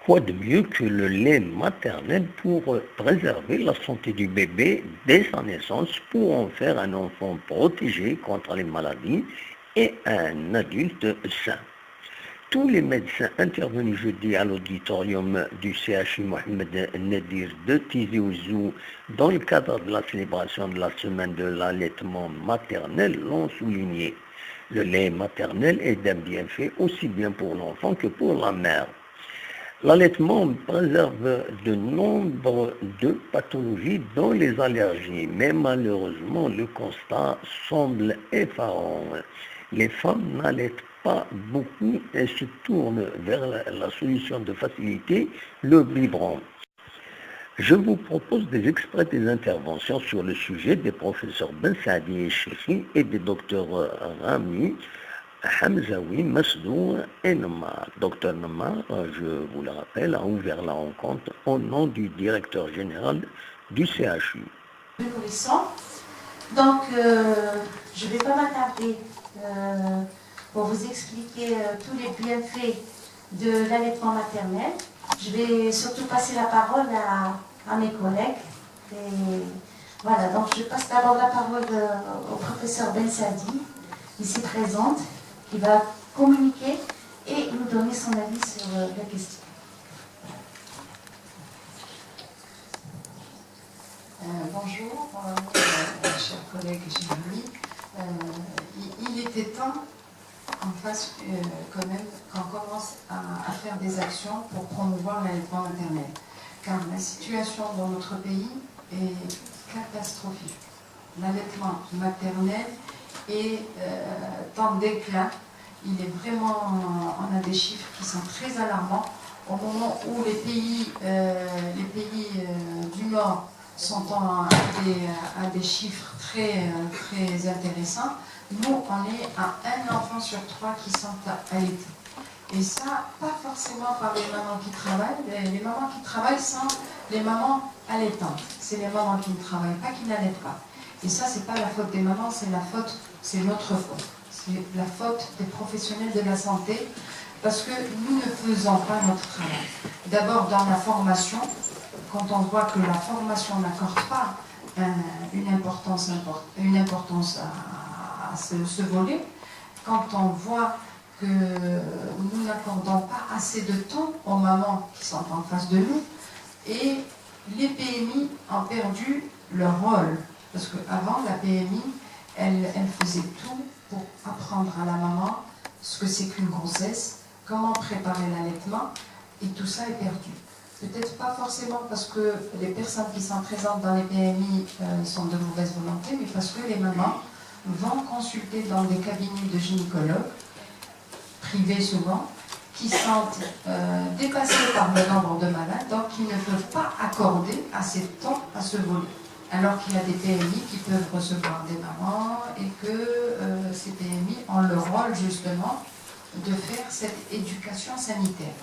Quoi de mieux que le lait maternel pour préserver la santé du bébé dès sa naissance, pour en faire un enfant protégé contre les maladies et un adulte sain? Tous les médecins intervenus jeudi à l'auditorium du CHU Mohamed Nadir de Tizi Ouzou dans le cadre de la célébration de la semaine de l'allaitement maternel l'ont souligné. Le lait maternel est d'un bienfait aussi bien pour l'enfant que pour la mère. L'allaitement préserve de nombre de pathologies dont les allergies, mais malheureusement le constat semble effarant. Les femmes n'allaitent pas beaucoup et se tournent vers la solution de facilité, le biberon. Je vous propose des extraits des interventions sur le sujet des professeurs Ben Saadi et Chekhi et des docteurs Rami, Hamzaoui, Masdou et Namar. Docteur Namar, je vous le rappelle, a ouvert la rencontre au nom du directeur général du CHU. Donc, je ne vais pas m'attarder pour vous expliquer tous les bienfaits de l'allaitement maternel. Je vais surtout passer la parole à mes collègues. Et voilà, donc je passe d'abord la parole au professeur Ben Saadi, ici présente, qui va communiquer et nous donner son avis sur la question. Bonjour, chers collègues et chers amis. Il était temps qu'on fasse quand même, qu'on commence à faire des actions pour promouvoir l'allaitement maternel. Car la situation dans notre pays est catastrophique. L'allaitement maternel est en déclin. Il est vraiment, on a des chiffres qui sont très alarmants. Au moment où les pays du Nord sont à des chiffres très intéressants, nous, on est à un enfant sur 3 qui sont allaités. Et ça, pas forcément par les mamans qui travaillent. Les mamans qui travaillent sont les mamans allaitantes. C'est les mamans qui ne travaillent pas, qui n'allaitent pas. Et ça, c'est pas la faute des mamans, c'est notre faute. C'est la faute des professionnels de la santé, parce que nous ne faisons pas notre travail. D'abord, dans la formation, quand on voit que la formation n'accorde pas une importance à ce volet, quand on voit que nous n'accordons pas assez de temps aux mamans qui sont en face de nous, et les PMI ont perdu leur rôle. Parce qu'avant, la PMI, elle faisait tout pour apprendre à la maman ce que c'est qu'une grossesse, comment préparer l'allaitement, et tout ça est perdu. Peut-être pas forcément parce que les personnes qui sont présentes dans les PMI sont de mauvaise volonté, mais parce que les mamans vont consulter dans des cabinets de gynécologues, privés souvent, qui sont dépassés par le nombre de malades, donc qui ne peuvent pas accorder assez de temps à ce volet. Alors qu'il y a des PMI qui peuvent recevoir des mamans et que ces PMI ont le rôle justement de faire cette éducation sanitaire.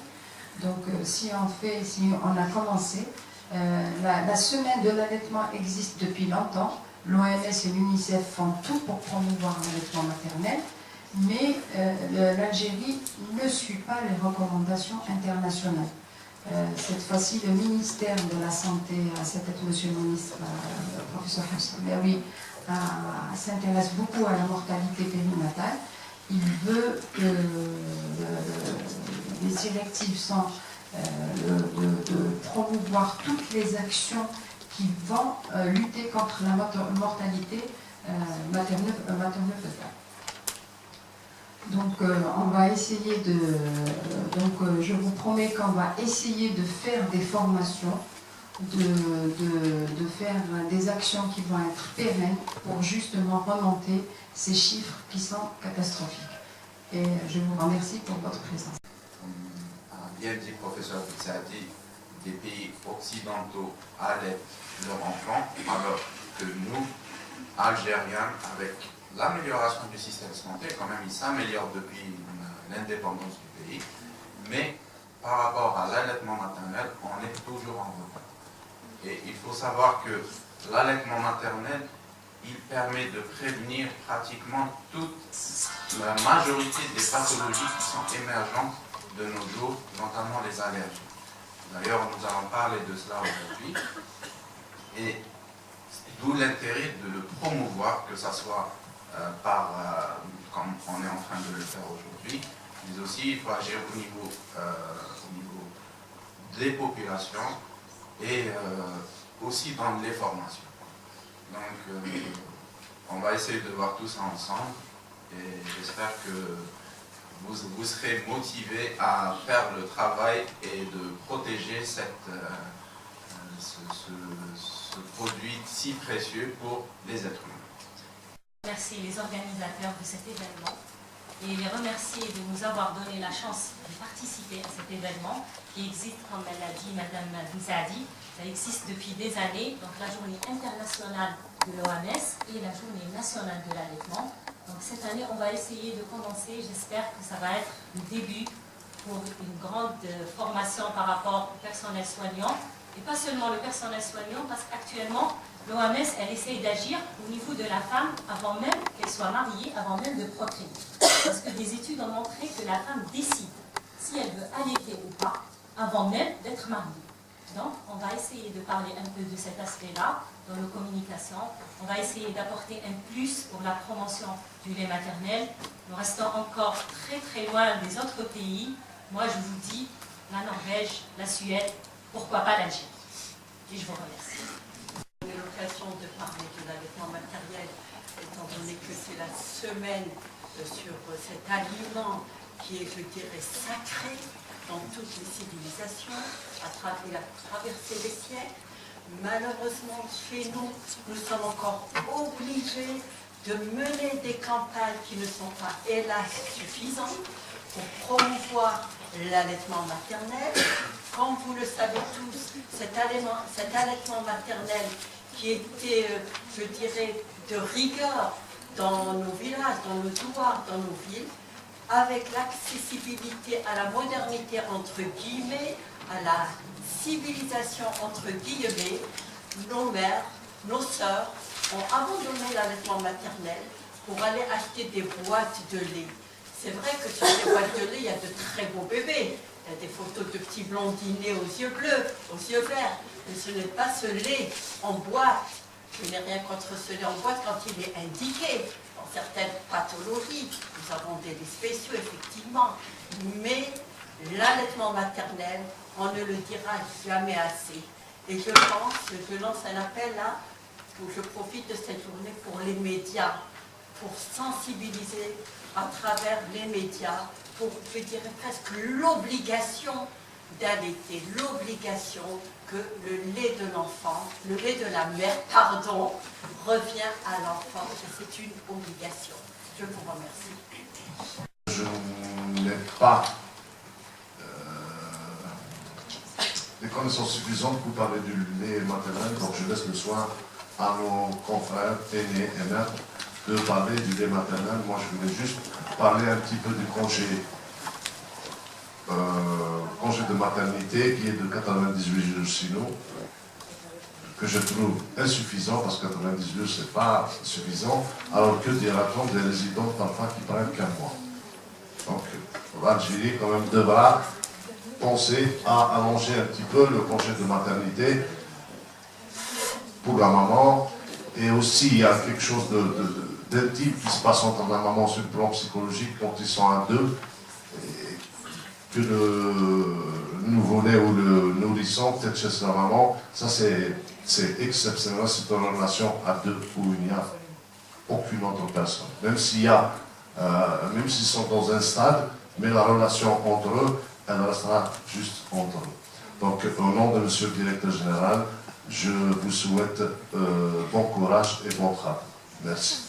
Donc si on a commencé, la semaine de l'allaitement existe depuis longtemps. L'OMS et l'UNICEF font tout pour promouvoir l'allaitement maternel, mais l'Algérie ne suit pas les recommandations internationales. Cette fois-ci, le ministère de la Santé, c'était monsieur le ministre, professeur Hamzaoui, s'intéresse beaucoup à la mortalité périnatale. Il veut que les directives sont de promouvoir toutes les actions qui vont lutter contre la mortalité maternelle fœtale. Donc on va essayer je vous promets qu'on va essayer de faire des formations, de faire des actions qui vont être pérennes pour justement remonter ces chiffres qui sont catastrophiques. Et je vous remercie pour votre présence. Comme a bien dit professeur Bitsadi, des pays occidentaux allaitent leurs enfants, alors que nous, Algériens, avec l'amélioration du système de santé, quand même, il s'améliore depuis l'indépendance du pays, mais par rapport à l'allaitement maternel, on est toujours en retard. Et il faut savoir que l'allaitement maternel, il permet de prévenir pratiquement toute la majorité des pathologies qui sont émergentes de nos jours, notamment les allergies. D'ailleurs, nous allons parler de cela aujourd'hui. Et d'où l'intérêt de le promouvoir, que ce soit comme on est en train de le faire aujourd'hui, mais aussi il faut agir au niveau des populations et aussi dans les formations. Donc, on va essayer de voir tout ça ensemble et j'espère que vous serez motivés à faire le travail et de protéger ce produit si précieux pour les êtres humains. Remercier les organisateurs de cet événement et les remercier de nous avoir donné la chance de participer à cet événement qui existe, comme elle l'a dit Madame Bizadi, ça existe depuis des années, donc la journée internationale de l'OMS et la journée nationale de l'allaitement. Donc cette année, on va essayer de commencer, j'espère que ça va être le début pour une grande formation par rapport au personnel soignant, et pas seulement le personnel soignant, parce qu'actuellement, l'OMS, elle essaye d'agir au niveau de la femme avant même qu'elle soit mariée, avant même de procréer. Parce que des études ont montré que la femme décide si elle veut allaiter ou pas, avant même d'être mariée. Donc, on va essayer de parler un peu de cet aspect-là dans nos communications. On va essayer d'apporter un plus pour la promotion du lait maternel. Nous restons encore très très loin des autres pays. Moi, je vous dis, la Norvège, la Suède, pourquoi pas l'Algérie. Et je vous remercie. On a l'occasion de parler de l'allaitement maternel, étant donné que c'est la semaine sur cet aliment qui est, je dirais, sacré dans toutes les civilisations, à traverser les siècles. Malheureusement, chez nous, nous sommes encore obligés de mener des campagnes qui ne sont pas, hélas, suffisantes pour promouvoir l'allaitement maternel. Comme vous le savez tous, cet allaitement maternel qui était, je dirais, de rigueur dans nos villages, dans nos douars, dans nos villes, avec l'accessibilité à la modernité entre guillemets, à la civilisation entre guillemets, nos mères, nos sœurs ont abandonné l'allaitement maternel pour aller acheter des boîtes de lait. C'est vrai que sur ces boîtes de lait, il y a de très beaux bébés. Il y a des photos de petits blondinés aux yeux bleus, aux yeux verts. Mais ce n'est pas ce lait en boîte. Je n'ai rien contre ce lait en boîte quand il est indiqué. Dans certaines pathologies, nous avons des laits spéciaux, effectivement. Mais l'allaitement maternel, on ne le dira jamais assez. Et je pense que je lance un appel là, où je profite de cette journée pour les médias, pour sensibiliser à travers les médias, pour, je dirais presque l'obligation d'allaiter, l'obligation que le lait de l'enfant, le lait de la mère, pardon, revient à l'enfant. C'est une obligation. Je vous remercie. Je n'ai pas des connaissances suffisantes pour parler du lait maternel, donc je laisse le soin à nos confrères aînés et mères de parler du lait maternel. Moi, je voulais juste parler un petit peu du congé de maternité qui est de 98 jours sinon, que je trouve insuffisant parce que 98 jours c'est pas suffisant, alors que dira-t-on des résidents parfois qui prennent qu'un mois. Donc l'Algérie quand même devra penser à allonger un petit peu le congé de maternité pour la maman, et aussi il y a quelque chose d'intime qui se passe entre la maman sur le plan psychologique quand ils sont à deux, que le nouveau-né ou le nourrisson, peut-être chez sa maman, ça c'est exceptionnel, c'est une relation à deux où il n'y a aucune autre personne. Même s'il y a, même s'ils sont dans un stade, mais la relation entre eux, elle restera juste entre eux. Donc au nom de Monsieur le Directeur Général, je vous souhaite bon courage et bon travail. Merci.